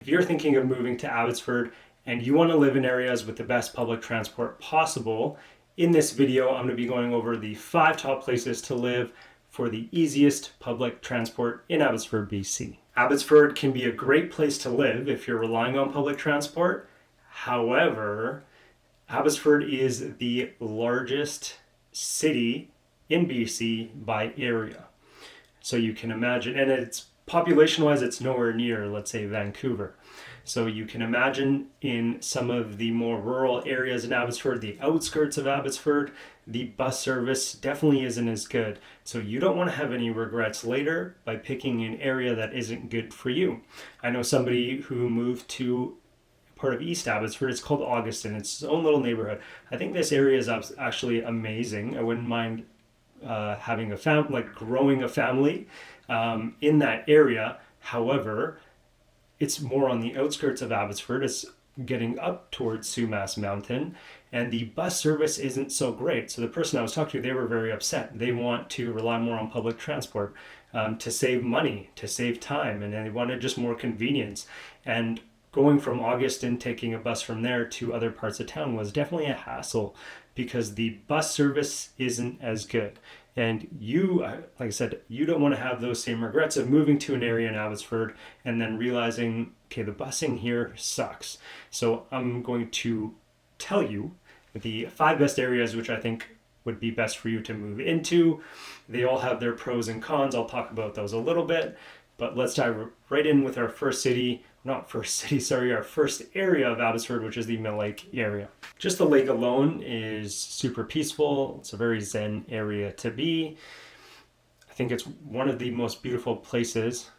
If you're thinking of moving to Abbotsford and you want to live in areas with the best public transport possible, in this video I'm going to be going over the 5 top places to live for the easiest public transport in Abbotsford, BC. Abbotsford can be a great place to live if you're relying on public transport. However, Abbotsford is the largest city in BC by area. So you can imagine, and it's population-wise, it's nowhere near, let's say, Vancouver. So you can imagine in some of the more rural areas in Abbotsford, the outskirts of Abbotsford, the bus service definitely isn't as good. So you don't want to have any regrets later by picking an area that isn't good for you. I know somebody who moved to part of East Abbotsford. It's called Augustin. It's its own little neighborhood. I think this area is actually amazing. I wouldn't mind having a growing a family in that area. However, it's more on the outskirts of Abbotsford. It's getting up towards Sumas Mountain, and the bus service isn't so great. So the person I was talking to, they were very upset. They want to rely more on public transport to save money, to save time, and they wanted just more convenience. And going from Augustin, taking a bus from there to other parts of town was definitely a hassle because the bus service isn't as good. And you, like I said, you don't want to have those same regrets of moving to an area in Abbotsford and then realizing, okay, the busing here sucks. So I'm going to tell you the 5 best areas which I think would be best for you to move into. They all have their pros and cons. I'll talk about those a little bit. But let's dive right in with our first area of Abbotsford, which is the Mill Lake area. Just the lake alone is super peaceful. It's a very zen area to be. I think it's one of the most beautiful places,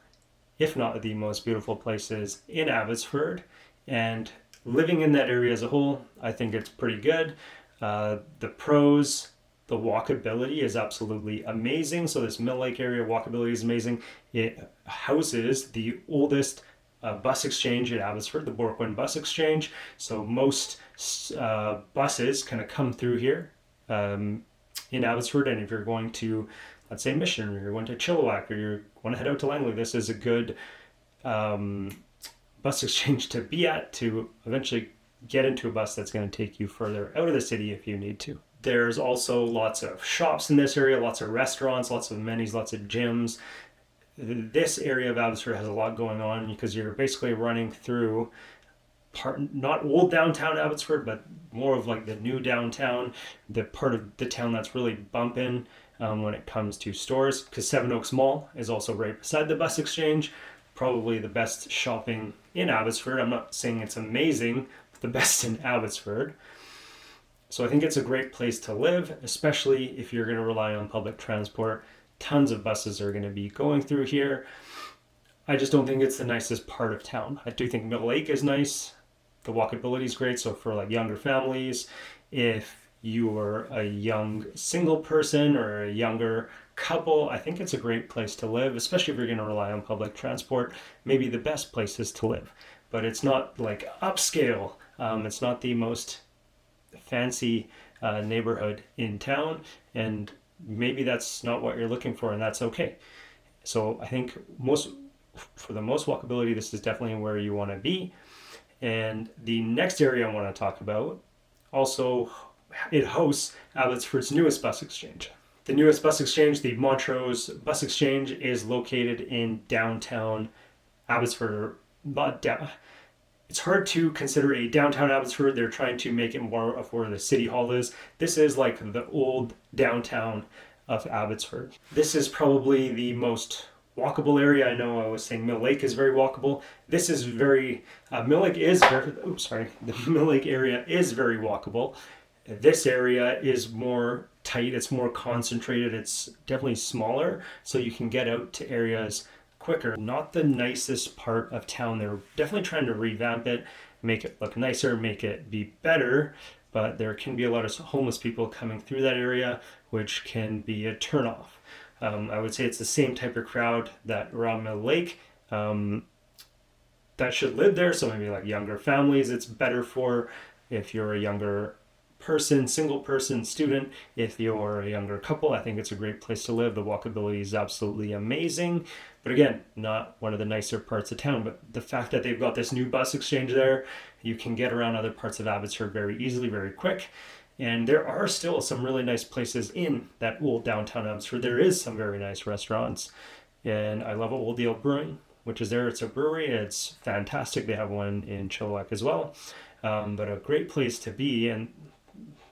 if not the most beautiful places in Abbotsford. And living in that area as a whole, I think it's pretty good. The pros, the walkability is absolutely amazing. So this Mill Lake area, walkability is amazing. It houses the oldest bus exchange in Abbotsford, the Borkwin Bus Exchange. So most buses kind of come through here in Abbotsford. And if you're going to, let's say, Mission, or you're going to Chilliwack, or you want to head out to Langley, this is a good bus exchange to be at to eventually get into a bus that's going to take you further out of the city if you need to. There's also lots of shops in this area, lots of restaurants, lots of amenities, lots of gyms. This area of Abbotsford has a lot going on because you're basically running through not old downtown Abbotsford, but more of like the new downtown, the part of the town that's really bumping when it comes to stores, because Seven Oaks Mall is also right beside the bus exchange. Probably the best shopping in Abbotsford. I'm not saying it's amazing, but the best in Abbotsford. So I think it's a great place to live, especially if you're going to rely on public transport. Tons of buses are going to be going through here. I just don't think it's the nicest part of town. I do think Mill Lake is nice. The walkability is great. So for like younger families, if you are a young single person or a younger couple, I think it's a great place to live, especially if you're going to rely on public transport. Maybe the best places to live, but it's not like upscale. It's not the most fancy neighborhood in town, and maybe that's not what you're looking for, and that's okay. So I think for the most walkability, this is definitely where you want to be. And the next area I want to talk about, also it hosts Abbotsford's newest bus exchange. The newest bus exchange, the Montrose Bus Exchange, is located in downtown Abbotsford. It's hard to consider a downtown Abbotsford. They're trying to make it more of where the city hall is. This is like the old downtown of Abbotsford. This is probably the most walkable area. I know I was saying Mill Lake is very walkable. This is very, the Mill Lake area is very walkable. This area is more tight. It's more concentrated. It's definitely smaller, so you can get out to areas quicker. Not the nicest part of town. They're definitely trying to revamp it, make it look nicer, make it be better, but there can be a lot of homeless people coming through that area, which can be a turnoff. I would say it's the same type of crowd that around Mill Lake that should live there. So maybe like younger families, it's better for if you're a younger person, single person, student. If you're a younger couple, I think it's a great place to live. The walkability is absolutely amazing. But again, not one of the nicer parts of town. But the fact that they've got this new bus exchange there, you can get around other parts of Abbotsford very easily, very quick. And there are still some really nice places in that old downtown Abbotsford. There is some very nice restaurants. And I love Old Deal Brewing, which is there. It's a brewery. It's fantastic. They have one in Chilliwack as well. But a great place to be. And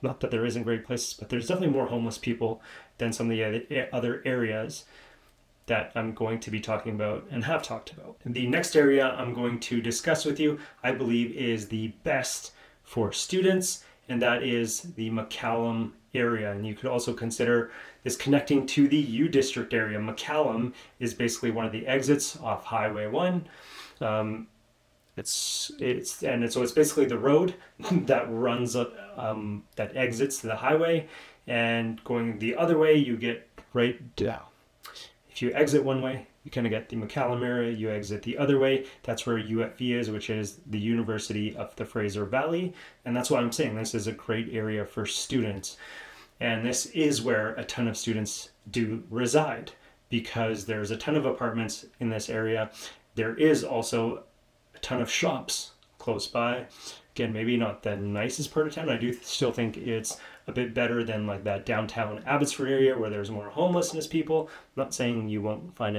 not that there isn't great places, but there's definitely more homeless people than some of the other areas that I'm going to be talking about and have talked about. And the next area I'm going to discuss with you, I believe, is the best for students, and that is the McCallum area. And you could also consider this connecting to the U District area. McCallum is basically one of the exits off Highway 1. It's basically the road that runs that exits to the highway, and going the other way, you get right down. If you exit one way, you kind of get the McCallum area. You exit the other way, that's where UFV is, which is the University of the Fraser Valley. And that's why I'm saying this is a great area for students. And this is where a ton of students do reside, because there's a ton of apartments in this area. There is also a ton of shops close by. Again, maybe not the nicest part of town. I do still think it's a bit better than like that downtown Abbotsford area where there's more homelessness people. I'm not saying you won't find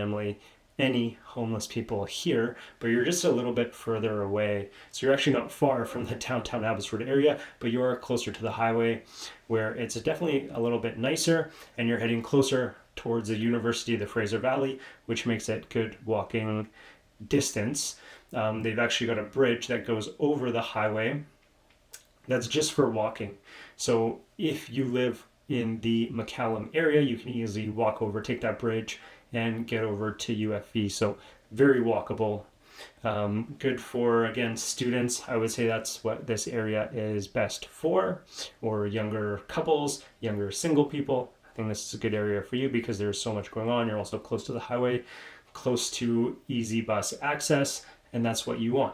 any homeless people here, but you're just a little bit further away. So you're actually not far from the downtown Abbotsford area, but you are closer to the highway, where it's definitely a little bit nicer, and you're heading closer towards the University of the Fraser Valley, which makes it good walking distance. They've actually got a bridge that goes over the highway that's just for walking. So if you live in the McCallum area, you can easily walk over, take that bridge, and get over to UFV. So very walkable. Good for, again, students. I would say that's what this area is best for, or younger couples, younger single people. I think this is a good area for you because there's so much going on. You're also close to the highway, close to easy bus access, and that's what you want.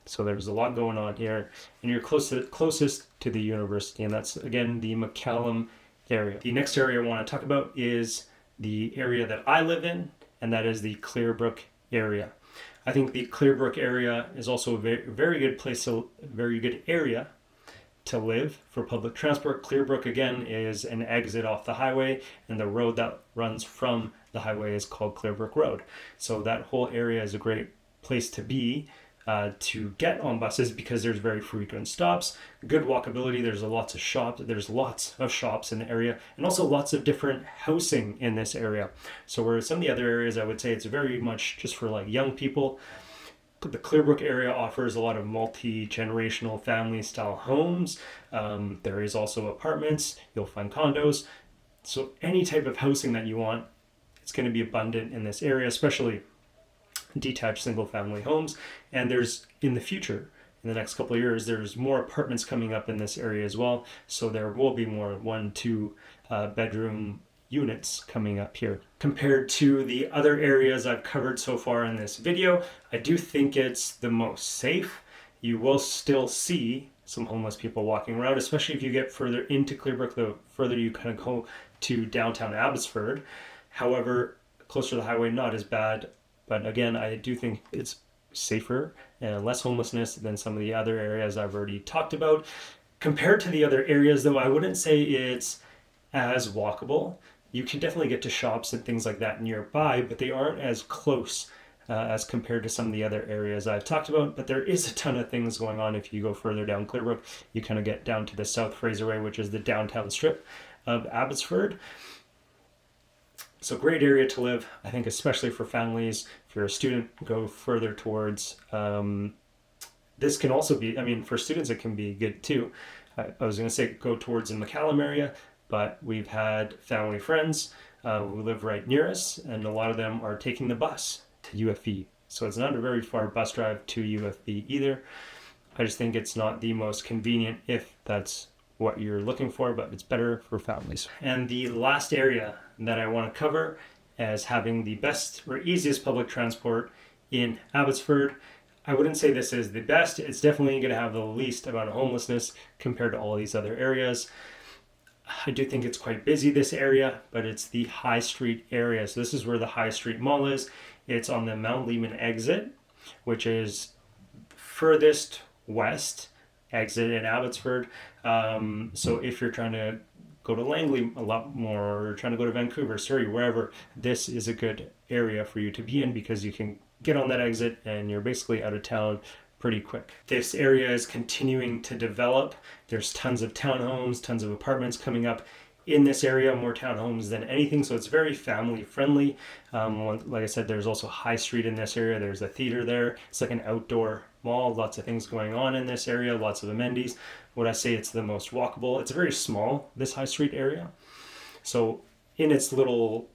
So there's a lot going on here, and you're closest to the university, and that's, again, the McCallum area. The next area I want to talk about is the area that I live in, and that is the Clearbrook area. I think the Clearbrook area is also a very good area to live for public transport. Clearbrook, again, is an exit off the highway, and the road that runs from the highway is called Clearbrook Road. So that whole area is a great place to be, to get on buses, because there's very frequent stops, good walkability. There's lots of shops in the area, and also lots of different housing in this area. So where some of the other areas, I would say it's very much just for like young people, the Clearbrook area offers a lot of multi-generational family style homes. There is also apartments. You'll find condos. So any type of housing that you want, it's going to be abundant in this area, especially detached single family homes. And there's, in the future, in the next couple of years, there's more apartments coming up in this area as well. So there will be more 1-2 bedroom units coming up here. Compared to the other areas I've covered so far in this video, I do think it's the most safe. You will still see some homeless people walking around, especially if you get further into Clearbrook, the further you kind of go to downtown Abbotsford. However, closer to the highway, not as bad. But again, I do think it's safer and less homelessness than some of the other areas I've already talked about. Compared to the other areas, though, I wouldn't say it's as walkable. You can definitely get to shops and things like that nearby, but they aren't as close as compared to some of the other areas I've talked about. But there is a ton of things going on if you go further down Clearbrook. You kind of get down to the South Fraser Way, which is the downtown strip of Abbotsford. So great area to live, I think, especially for families. If you're a student, go further towards. This can also be, for students, it can be good too. I was going to say go towards the McCallum area, but we've had family friends who live right near us, and a lot of them are taking the bus to UFV. So it's not a very far bus drive to UFV either. I just think it's not the most convenient if that's what you're looking for, but it's better for families. And the last area that I want to cover as having the best or easiest public transport in Abbotsford, I wouldn't say this is the best. It's definitely going to have the least amount of homelessness compared to all these other areas. I do think it's quite busy, this area, but it's the High Street area. So this is where the High Street Mall is. It's on the Mount Lehman exit, which is furthest west exit in Abbotsford. So if you're trying to go to Langley a lot more, or trying to go to Vancouver, Surrey, wherever, this is a good area for you to be in because you can get on that exit and you're basically out of town pretty quick. This area is continuing to develop. There's tons of townhomes, tons of apartments coming up in this area, more townhomes than anything, so it's very family friendly. Like I said, there's also High Street in this area. There's a theater there. It's like an outdoor mall, lots of things going on in this area, lots of amenities. Would I say it's the most walkable? It's very small, this High Street area. So in its little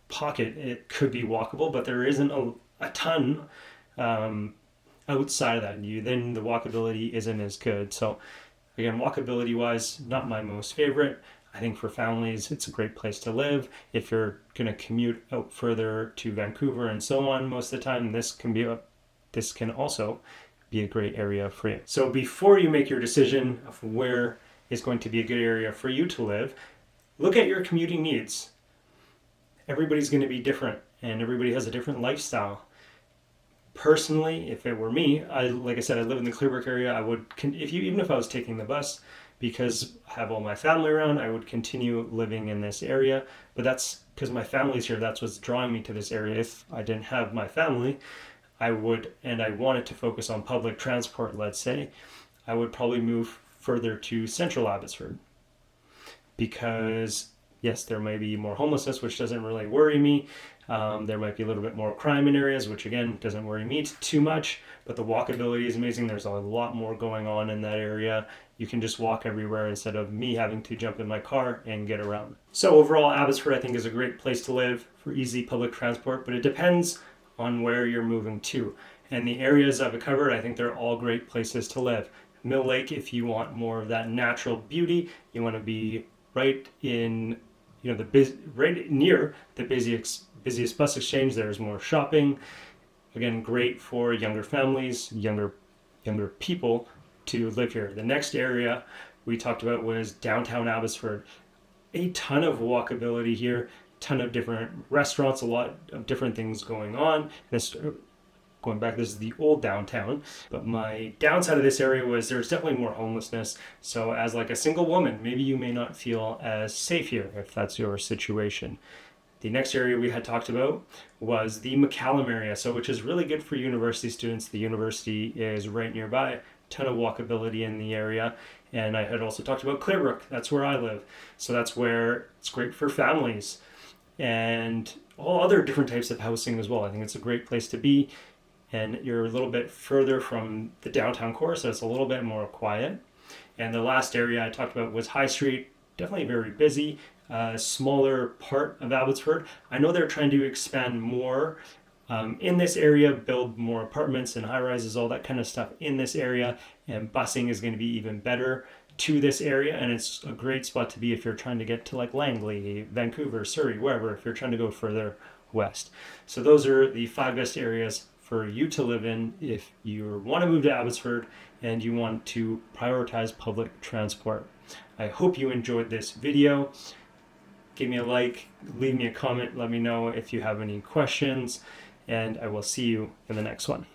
pocket, it could be walkable, but there isn't a ton outside of that. Then the walkability isn't as good. So again, walkability wise, not my most favorite. I think for families, it's a great place to live. If you're going to commute out further to Vancouver and so on, most of the time, this can also be a great area for you. So before you make your decision of where is going to be a good area for you to live, look at your commuting needs. Everybody's going to be different, and everybody has a different lifestyle. Personally, if it were me, like I said, I live in the Clearbrook area. I would, even if I was taking the bus, because I have all my family around, I would continue living in this area. But that's because my family's here. That's what's drawing me to this area. If I didn't have my family, I wanted to focus on public transport, let's say, I would probably move further to central Abbotsford. Because yes, there may be more homelessness, which doesn't really worry me. There might be a little bit more crime in areas, which again doesn't worry me too much, but the walkability is amazing. There's a lot more going on in that area. You can just walk everywhere instead of me having to jump in my car and get around. So overall, Abbotsford I think is a great place to live for easy public transport, but it depends on where you're moving to. And the areas I've covered, I think they're all great places to live. Mill Lake, if you want more of that natural beauty, you want to be right in, right near the busiest bus exchange. There's more shopping. Again, great for younger families, younger people to live here. The next area we talked about was downtown Abbotsford. A ton of walkability here, ton of different restaurants, a lot of different things going on. This is the old downtown, but my downside of this area was there's definitely more homelessness. So as like a single woman, maybe you may not feel as safe here if that's your situation. The next area we had talked about was the McCallum area, which is really good for university students. The university is right nearby, ton of walkability in the area. And I had also talked about Clearbrook, that's where I live. So that's where it's great for families and all other different types of housing as well. I think it's a great place to be. And you're a little bit further from the downtown core, so it's a little bit more quiet. And the last area I talked about was High Street, definitely very busy. Smaller part of Abbotsford. I know they're trying to expand more in this area, build more apartments and high-rises, all that kind of stuff in this area, and busing is going to be even better to this area, and it's a great spot to be if you're trying to get to like Langley, Vancouver, Surrey, wherever, if you're trying to go further west. So those are the 5 best areas for you to live in if you want to move to Abbotsford and you want to prioritize public transport. I hope you enjoyed this video. Give me a like, leave me a comment, let me know if you have any questions, and I will see you in the next one.